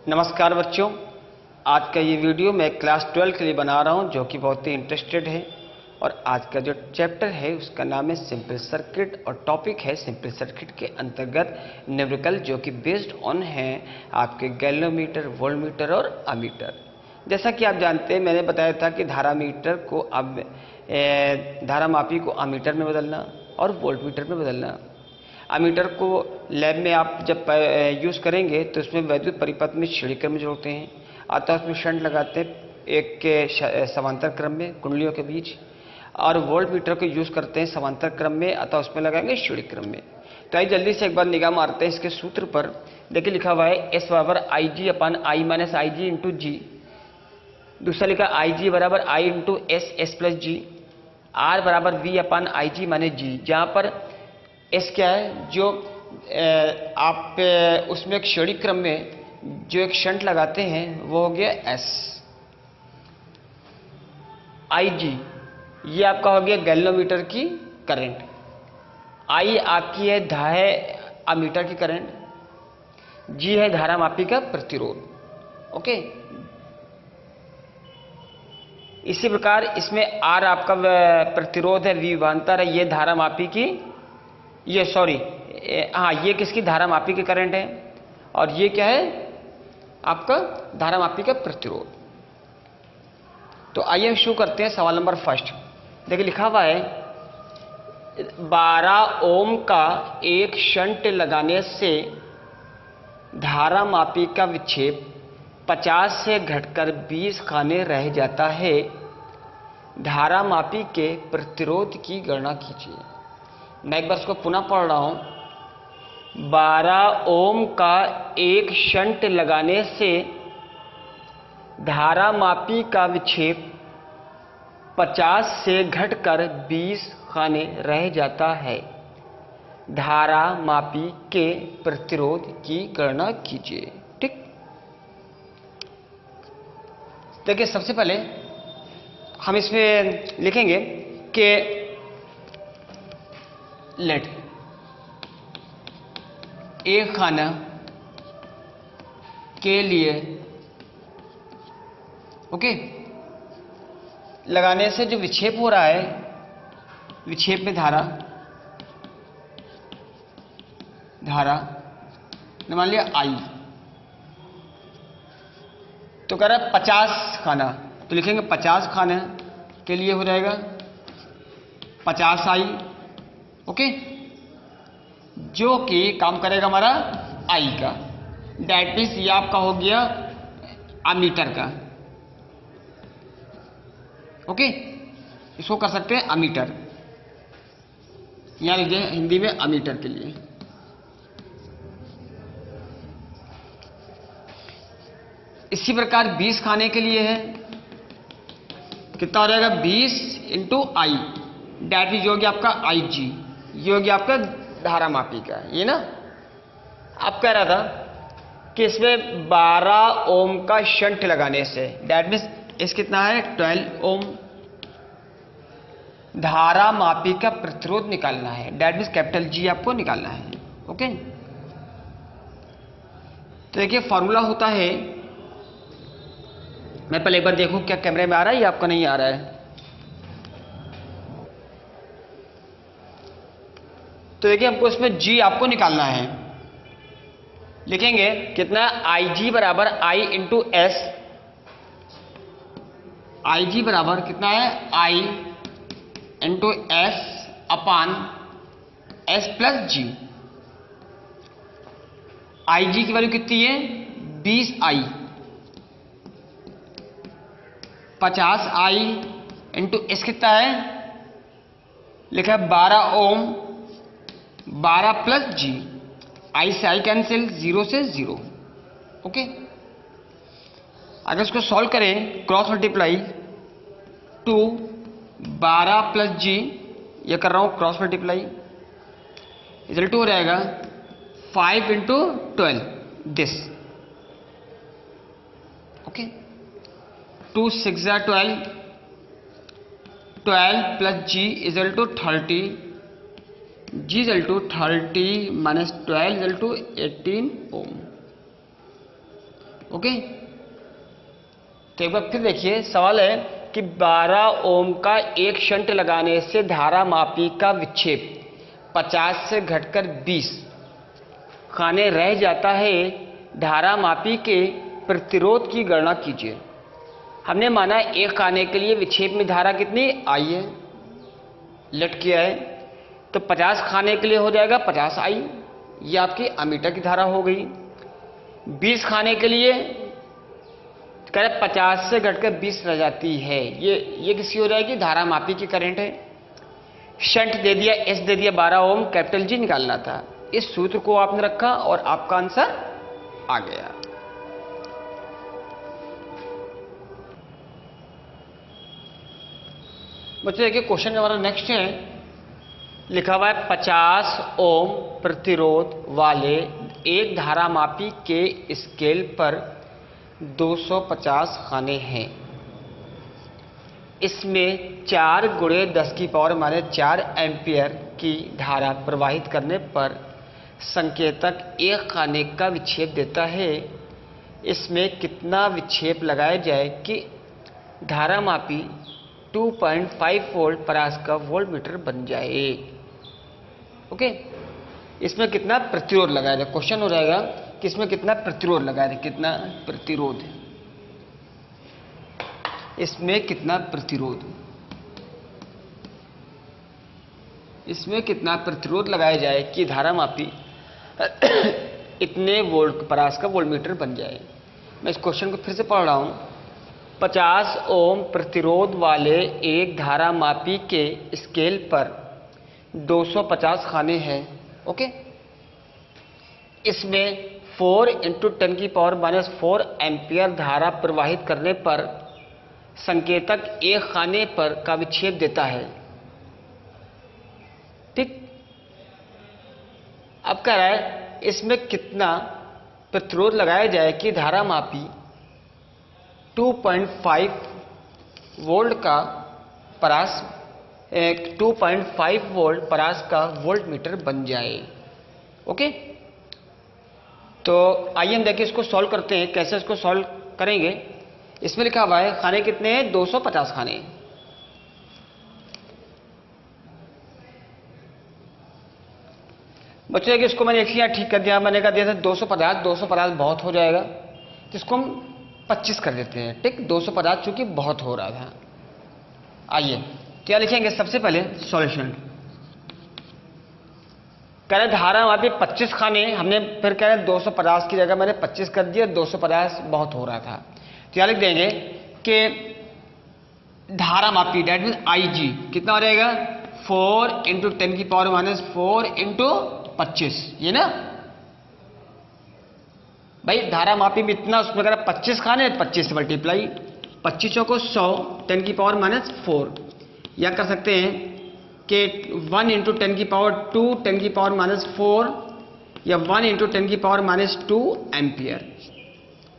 नमस्कार बच्चों, आज का ये वीडियो मैं क्लास 12 के लिए बना रहा हूँ जो कि बहुत ही इंटरेस्टेड है। और आज का जो चैप्टर है उसका नाम है सिंपल सर्किट और टॉपिक है सिंपल सर्किट के अंतर्गत न्यूमेरिकल, जो कि बेस्ड ऑन है आपके गैल्वेनोमीटर, वोल्टमीटर और अमीटर। जैसा कि आप जानते हैं, मैंने बताया था कि धारामीटर को अब धारामापी को अमीटर में बदलना और वोल्टमीटर में बदलना। अमीटर को लैब में आप जब यूज़ करेंगे तो उसमें वैद्युत परिपथ में श्रेणीक्रम जोड़ते हैं, अतः उसमें शंट लगाते हैं एक के समांतर क्रम में कुंडलियों के बीच, और वोल्ट मीटर को यूज़ करते हैं समांतर क्रम में, अतः उसमें लगाएंगे श्रेणी क्रम में। तो आइए जल्दी से एक बार निगाह मारते हैं इसके सूत्र पर। देखिए लिखा हुआ है एस बराबर आई जी अपान आई माइनस आई जी इंटू जी। दूसरा लिखा आई जी बराबर I into S S plus G. R बराबर V upon I G minus G, जहाँ पर एस क्या है, जो आप उसमें एक श्रेणी क्रम में जो एक शंट लगाते हैं वो हो गया एस। आई जी ये आपका हो गया गैल्वेनोमीटर की करंट। आई आपकी है अमीटर की करंट। जी है धारामापी का प्रतिरोध। ओके, इसी प्रकार इसमें आर आपका प्रतिरोध है, वी विभवांतर है, ये धारामापी की, ये सॉरी हाँ ये किसकी, धारामापी की करंट है, और ये क्या है आपका धारामापी का प्रतिरोध। तो आइए हम शुरू करते हैं सवाल नंबर फर्स्ट। देखिए लिखा हुआ है 12 ओम का एक शंट लगाने से धारामापी का विक्षेप 50 से घटकर 20 खाने रह जाता है। धारामापी के प्रतिरोध की गणना कीजिए। मैं एक बार इसको पुनः पढ़ रहा हूं। 12 ओम का एक शंट लगाने से धारामापी का विक्षेप 50 से घटकर 20 खाने रह जाता है। धारामापी के प्रतिरोध की गणना कीजिए। ठीक, देखिए सबसे पहले हम इसमें लिखेंगे कि लेट एक खाना के लिए ओके लगाने से जो विक्षेप हो रहा है, विक्षेप में धारा मान लिया आई, तो कह रहा है 50 खाना, तो लिखेंगे 50 खाने के लिए हो जाएगा 50 आई। ओके, जो कि काम करेगा हमारा आई का, डेट मीन्स ये आपका हो गया अमीटर का। ओके, इसको कर सकते हैं अमीटर, यहां लिख दिया हिंदी में अमीटर के लिए। इसी प्रकार 20 खाने के लिए है, कितना हो जाएगा 20 इंटू आई, डेट मीन्स हो गया आपका आई जी, ये हो गया आपका धारामापी का, ये ना। अब कह रहा था कि इसमें 12 ओम का शंट लगाने से, डेट मीन्स इस कितना है 12 ओम, धारामापी का प्रतिरोध निकालना है, डेट मीन्स कैपिटल जी आपको निकालना है। ओके, तो देखिए फॉर्मूला होता है, मैं पहले एक बार देखूं क्या कैमरे में आ रहा है या आपका नहीं आ रहा है। तो देखिए हमको इसमें जी आपको निकालना है, लिखेंगे कितना आई जी बराबर I into S. I G बराबर कितना है I into S upon S plus G. I G की वैल्यू कितनी है 20 आई, 50 आई इंटू एस कितना है, लिखा है 12 ओम, 12 प्लस जी, आई से आई कैंसिल, 0 से 0। ओके, अगर इसको सॉल्व करें क्रॉस मल्टीप्लाई, 2 12 प्लस जी, ये कर रहा हूं क्रॉस मल्टीप्लाई, रिजल्ट हो जाएगा 5 इंटू 12 दिस। Okay, 2 6 12, 12 plus G equal to 30, G equal to 30 minus 12 equal to 18 ohm. Okay, तो एक बार फिर देखिए, सवाल है कि 12 ओम का एक शंट लगाने से धारा मापी का विक्षेप 50 से घटकर 20 खाने रह जाता है, धारा मापी के प्रतिरोध की गणना कीजिए। हमने माना एक खाने के लिए विक्षेप में धारा कितनी आई है, लट किया है, तो 50 खाने के लिए हो जाएगा 50 आई, ये आपकी अमीटर की धारा हो गई। 20 खाने के लिए कह रहे 50 से घटकर 20 रह जाती है, ये किसी हो जाएगी, धारा मापी की करंट है। शंट दे दिया, एस दे दिया 12 ओम, कैपिटल जी निकालना था। इस सूत्र को आपने रखा और आपका आंसर आ गया। बच्चों देखिए, क्वेश्चन हमारा नेक्स्ट है, लिखा हुआ है 50 ओम प्रतिरोध वाले एक धारा मापी के स्केल पर 250 खाने हैं। इसमें 4 गुणे 10 की पावर माने 4 एम्पियर की धारा प्रवाहित करने पर संकेतक एक खाने का विक्षेप देता है। इसमें कितना विक्षेप लगाया जाए कि धारा मापी 2.5 वोल्ट परास का वोल्ट मीटर बन जाए। ओके, इसमें कितना प्रतिरोध लगाया जाए, क्वेश्चन हो जाएगा कि इसमें कितना प्रतिरोध लगाया जाए, कितना प्रतिरोध, इसमें कितना प्रतिरोध, इसमें कितना प्रतिरोध लगाया जाए कि धारा मापी इतने वोल्ट परास का वोल्ट मीटर बन जाए। मैं इस क्वेश्चन को फिर से पढ़ रहा हूं। 50 ओम प्रतिरोध वाले एक धारा मापी के स्केल पर 250 खाने हैं। ओके, इसमें 4 × 10⁻⁻4 एम्पियर धारा प्रवाहित करने पर संकेतक एक खाने पर का विक्षेप देता है। ठीक, अब कह रहा है इसमें कितना प्रतिरोध लगाया जाए कि धारा मापी 2.5 वोल्ट का परास 2.5 वोल्ट परास का वोल्ट मीटर बन जाए। ओके, तो आइए हम देखिए इसको सॉल्व करते हैं। कैसे इसको सॉल्व करेंगे, इसमें लिखा हुआ है खाने कितने हैं, 250 खाने। बच्चों कि इसको मैंने एक ही ठीक कर दिया, मैंने कहा दिया था 250 बहुत हो जाएगा, तो इसको हम 25 कर देते हैं। ठीक, 250 चूंकि बहुत हो रहा था। आइए क्या लिखेंगे, सबसे पहले सॉल्यूशन। कह रहे धारा वहां पे 25 खाने, हमने फिर कह रहे 250 की जगह मैंने 25 कर दिया, 250 बहुत हो रहा था, तो क्या लिख देंगे कि धारा मापी डेट मीन आई जी कितना हो जाएगा, 4 × 10⁻⁻4 × 25, ये ना भाई धारा मापी में इतना, उसमें कह रहा 25 खाने, 25 से मल्टीप्लाई, 25 को 100 10⁻⁴, या कर सकते हैं कि 1 × 10⁻², 10⁻⁴, या 1 × 10⁻² एम्पियर।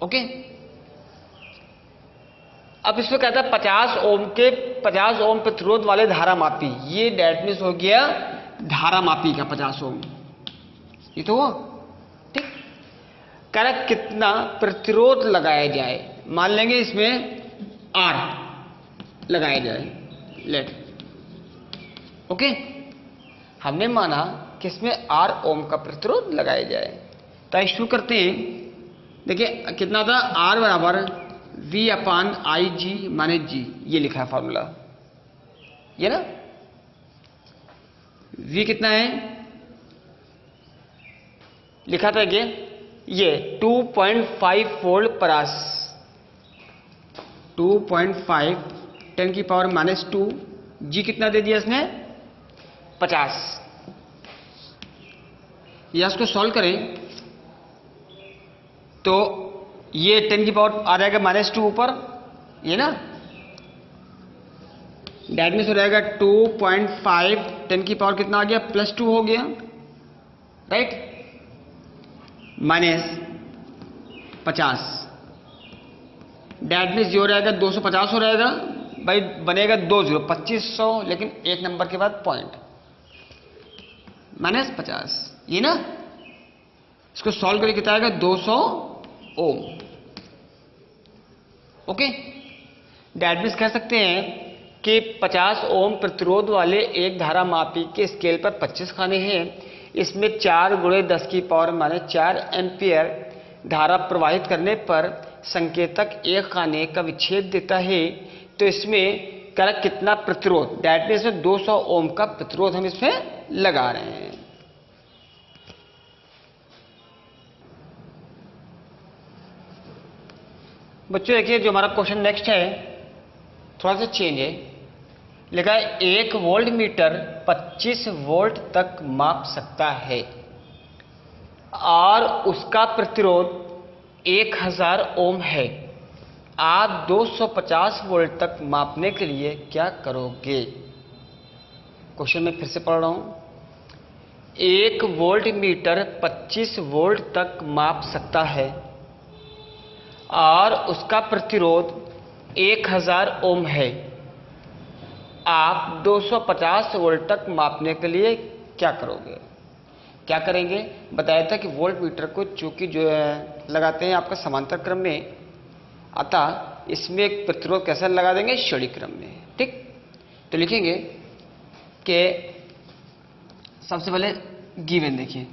ओके, अब इसमें कहता है 50 ओम प्रतिरोध वाले धारा मापी, ये डेट मीन्स हो गया धारा मापी का 50 ओम, ये तो वो ठीक। कह रहा कितना प्रतिरोध लगाया जाए, मान लेंगे इसमें R लगाया जाए, लेट। ओके, हमने माना कि इसमें R ओम का प्रतिरोध लगाया जाए, तो शुरू करते हैं। देखिए कितना था, R बराबर V/IG माने G, ये लिखा है फॉर्मूला, ये ना V कितना है लिखा था, ये 2.5 वोल्ट परास, 2.5 10⁻², G कितना दे दिया इसने 50। या इसको सॉल्व करें तो ये 10 की पावर आ जाएगा -2 ऊपर, ये ना डेट मीन्स हो जाएगा 2.5 10 की पावर कितना आ गया, +2 हो गया, राइट, -50, डेट मीन्स जो रहेगा 250 हो रहेगा भाई, बनेगा 2 0 2500, लेकिन एक नंबर के बाद पॉइंट, -50, ये ना इसको सॉल्व करके कितना आएगा 200 ओम। ओके, डैट मीन्स कह सकते हैं कि 50 ओम प्रतिरोध वाले एक धारा मापी के स्केल पर 25 खाने हैं। इसमें 4 × 10 की पावर माने 4 एम्पियर धारा प्रवाहित करने पर संकेतक एक खाने का विच्छेद देता है। तो इसमें करेक्ट कितना प्रतिरोध, डैट मीन्स इसमें 200 ओम का प्रतिरोध हम इसमें लगा रहे हैं। बच्चों देखिए जो हमारा क्वेश्चन नेक्स्ट है थोड़ा सा चेंज है। लिखा है 1 वोल्ट मीटर 25 वोल्ट तक माप सकता है और उसका प्रतिरोध 1000 ओम है। आप 250 वोल्ट तक मापने के लिए क्या करोगे? क्वेश्चन मैं फिर से पढ़ रहा हूं। 1 वोल्ट मीटर 25 वोल्ट तक माप सकता है और उसका प्रतिरोध 1000 ओम है। आप 250 वोल्ट तक मापने के लिए क्या करोगे? क्या करेंगे? बताया था कि वोल्ट मीटर को चूंकि जो है लगाते हैं आपका समांतर क्रम में, अतः इसमें एक प्रतिरोध कैसे लगा देंगे? श्रेणी क्रम में। ठीक, तो लिखेंगे कि सबसे पहले गिवन देखिए,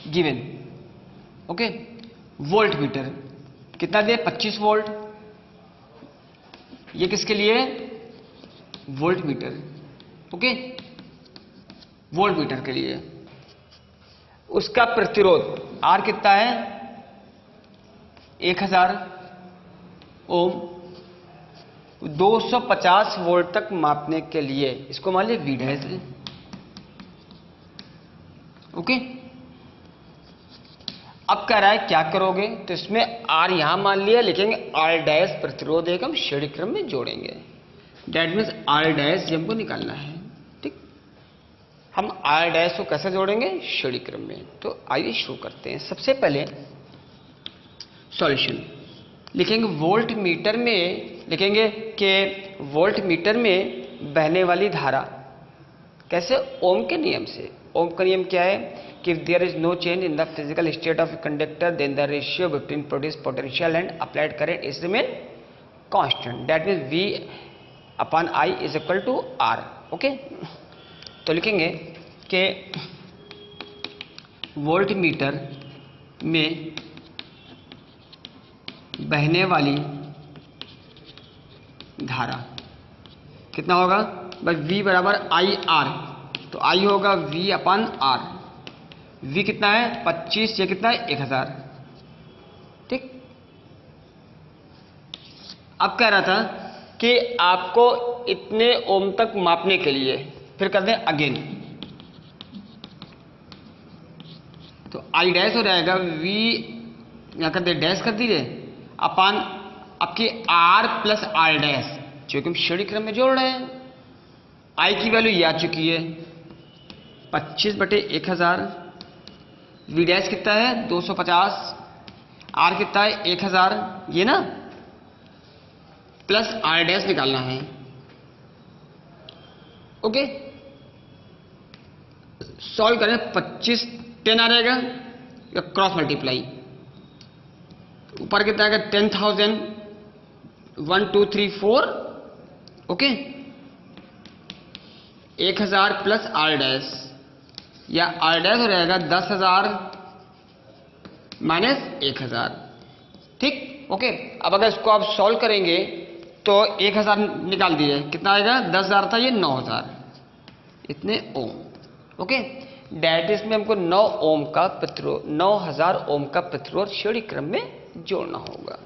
गिवन ओके, वोल्ट मीटर कितना दे? 25 वोल्ट। ये किसके लिए? Volt meter. Okay, volt meter के लिए। उसका प्रतिरोध आर कितना है? 1000 ओम। 250 वोल्ट तक मापने के लिए इसको मान लीजिए वी डैश। ओके, अब कह रहा है क्या करोगे? तो इसमें आर यहां मान लिया, लिखेंगे आर डैश प्रतिरोध एक हम श्रेणी क्रम में जोड़ेंगे। डैट मीन्स आर डैश हमको निकालना है। ठीक, हम आर डैश को कैसे जोड़ेंगे? श्रेणी क्रम में। तो आइए शुरू करते हैं। सबसे पहले सॉल्यूशन लिखेंगे। वोल्ट मीटर में लिखेंगे कि वोल्ट मीटर में बहने वाली धारा कैसे? ओम के नियम से। ओम का नियम क्या है कि if there is no change in the physical state of a conductor then the ratio between produced potential and applied current is remain constant. That means V upon I is equal to R. Okay, तो लिखेंगे कि volt meter में बहने वाली धारा कितना होगा? बस V बराबर आई आर, तो I होगा V अपन R। V कितना है? 25। ये कितना है? 1000। ठीक, अब कह रहा था कि आपको इतने ओम तक मापने के लिए, फिर करते हैं अगेन, तो आई डैश हो जाएगा V, यहां करते डैश कर दीजिए, अपान आपकी R प्लस आर डैश, जो कि हम श्रेणी क्रम में जोड़ रहे हैं। आई की वैल्यू ये आ चुकी है 25/1000। वी डैश कितना है? 250। आर कितना है? 1000, ये ना, प्लस आर डैश निकालना है। ओके, सॉल्व करें। 25 10 आ जाएगा या क्रॉस मल्टीप्लाई, ऊपर कितना आएगा? 10,000, 1 2 3 4। ओके, 1000 प्लस आर डैश, या आर डैश हो जाएगा 10,000 माइनस 1000। ठीक, ओके, अब अगर इसको आप सॉल्व करेंगे तो 1000 निकाल दीजिए, कितना आएगा? 10,000 था, ये 9,000, इतने ओम। ओके, डैट इसमें हमको 9 ओम का प्रतिरोध, 9000 ओम का प्रतिरोध श्रेणी क्रम में जोड़ना होगा।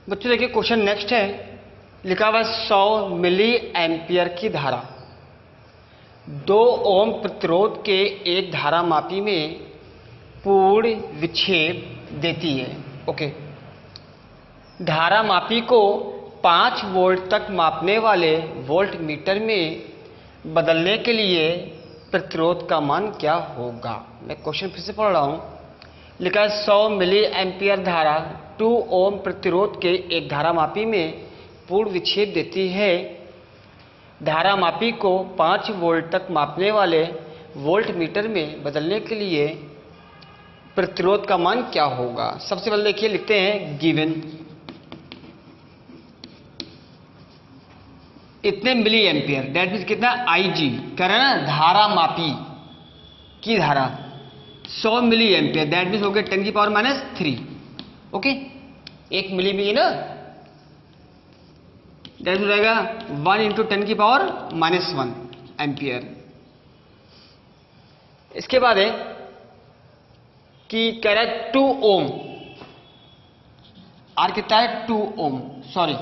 बच्चों देखिए क्वेश्चन नेक्स्ट है। लिखा हुआ 100 मिली एम्पियर की धारा 2 ओम प्रतिरोध के एक धारा मापी में पूर्ण विक्षेप देती है। ओके, धारा मापी को 5 वोल्ट तक मापने वाले वोल्ट मीटर में बदलने के लिए प्रतिरोध का मान क्या होगा? मैं क्वेश्चन फिर से पढ़ रहा हूं। लिखा है 100 मिली एम्पियर धारा 2 ओम प्रतिरोध के एक धारा मापी में पूर्ण विक्षेप देती है। धारा मापी को 5 वोल्ट तक मापने वाले वोल्ट मीटर में बदलने के लिए प्रतिरोध का मान क्या होगा। सबसे पहले देखिए, लिखते हैं गिवन इतने मिली एम्पियर, दैट मीन्स कितना, IG कह रहे हैं ना, धारा मापी की धारा 100 मिली एम्पियर, दैट मीन्स हो गया 10⁻³ ओके। 1 मिली में ना, दैट हो जाएगा 1 × 10⁻⁻1 एम्पियर। इसके बाद है कि कह रहा है 2 ओम, आर कितना है 2 ओम, सॉरी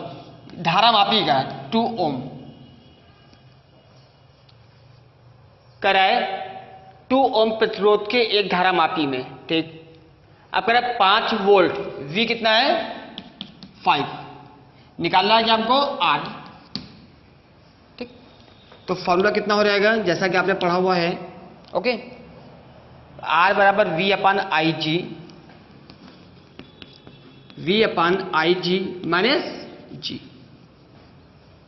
धारा मापी का 2 ओम कह रहा है 2 ओम प्रतिरोध के एक धारा मापी में, ठीक। अब कह रहा है 5 वोल्ट, V कितना है 5, निकालना है कि हमको R, ठीक। तो फॉर्मूला कितना हो जाएगा, जैसा कि आपने पढ़ा हुआ है ओके। R बराबर V/IG, V/IG -G,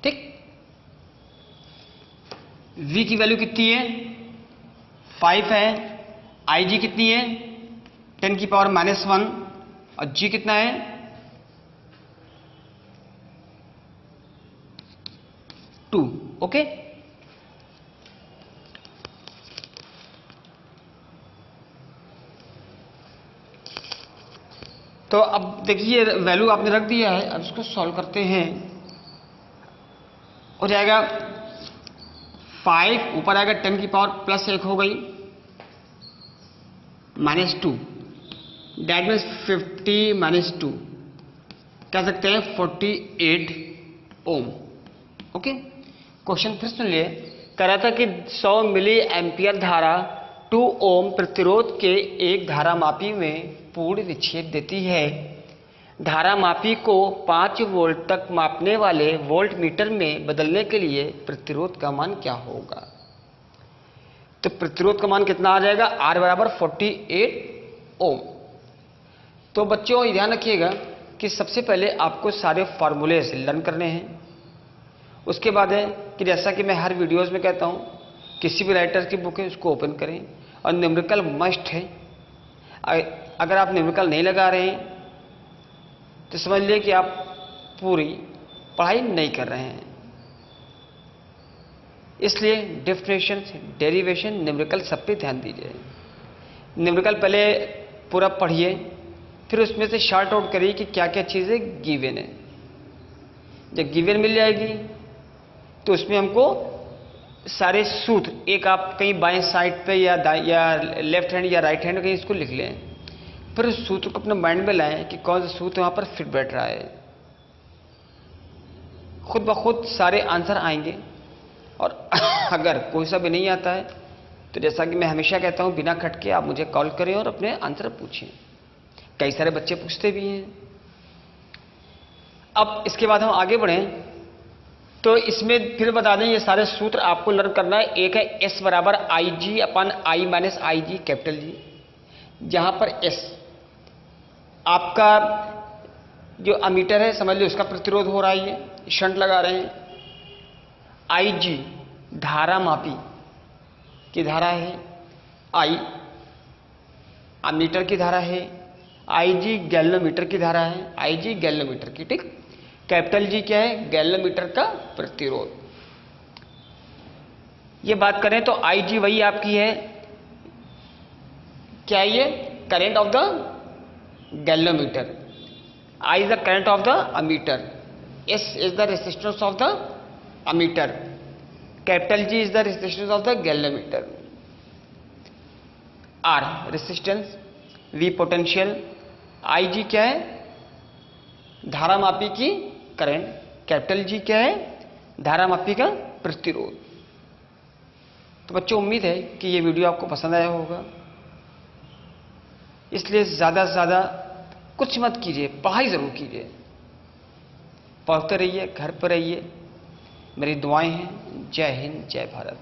ठीक। V की वैल्यू कितनी है 5 है, IG कितनी है 10⁻⁻1 और G कितना है 2 ओके। तो अब देखिए वैल्यू आपने रख दिया है, अब इसको सॉल्व करते हैं। हो जाएगा 5 ऊपर आएगा 10⁻+1 हो गई -2, दैट मीन्स 50 -2 कह सकते हैं 48 ओम ओके। क्वेश्चन फिर सुन लिए, कह रहा था कि 100 मिली एम्पियर धारा 2 ओम प्रतिरोध के एक धारा मापी में पूर्ण विक्षेप देती है। धारा मापी को 5 वोल्ट तक मापने वाले वोल्ट मीटर में बदलने के लिए प्रतिरोध का मान क्या होगा। तो प्रतिरोध का मान कितना आ जाएगा, R बराबर 48 ओम। तो बच्चों ये ध्यान रखिएगा कि सबसे पहले आपको सारे फार्मूले लर्न करने हैं। उसके बाद है कि जैसा कि मैं हर वीडियोस में कहता हूँ, किसी भी राइटर की बुक है उसको ओपन करें और न्यूमेरिकल मस्ट है। अगर आप न्यूमेरिकल नहीं लगा रहे हैं तो समझ लिए कि आप पूरी पढ़ाई नहीं कर रहे हैं। इसलिए डेफिनेशन, डेरिवेशन, न्यूमेरिकल सब पे ध्यान दीजिए। न्यूमेरिकल पहले पूरा पढ़िए, फिर उसमें से शार्ट आउट करिए कि क्या क्या चीज़ें गिवन है। जब गिवन मिल जाएगी तो उसमें हमको सारे सूत्र, एक आप कहीं बाएं साइड पे या लेफ्ट हैंड या राइट हैंड कहीं इसको लिख लें, फिर उस सूत्र को अपने माइंड में लाएं कि कौन सा सूत्र वहां पर फिट बैठ रहा है। खुद ब खुद सारे आंसर आएंगे। और अगर कोई सा भी नहीं आता है तो जैसा कि मैं हमेशा कहता हूं, बिना खटके आप मुझे कॉल करें और अपने आंसर पूछें। कई सारे बच्चे पूछते भी हैं। अब इसके बाद हम आगे बढ़ें तो इसमें फिर बता दें, ये सारे सूत्र आपको लर्न करना है। एक है S बराबर IG/I -IG कैपिटल G, जहां पर S आपका जो अमीटर है, समझ लो उसका प्रतिरोध हो रहा है, ये शंट लगा रहे हैं। IG धारा मापी की धारा है, I अमीटर की धारा है, IG गैल्वेनोमीटर की धारा है, IG गैल्वेनोमीटर की, ठीक। कैपिटल G क्या है, गैल्वेनोमीटर का प्रतिरोध। ये बात करें तो IG वही आपकी है, क्या ये current of the galvanometer, I is the current of the ammeter, S is the resistance of the ammeter, capital G is the resistance of the galvanometer, R resistance, V potential, IG क्या है, धारा मापी की current, capital G क्या है, धारा मापी का प्रतिरोध। तो बच्चों उम्मीद है कि ये वीडियो आपको पसंद आया होगा। इसलिए ज़्यादा से ज़्यादा कुछ मत कीजिए, पढ़ाई ज़रूर कीजिए। पढ़ते रहिए, घर पर रहिए। मेरी दुआएं हैं। जय हिंद, जय भारत।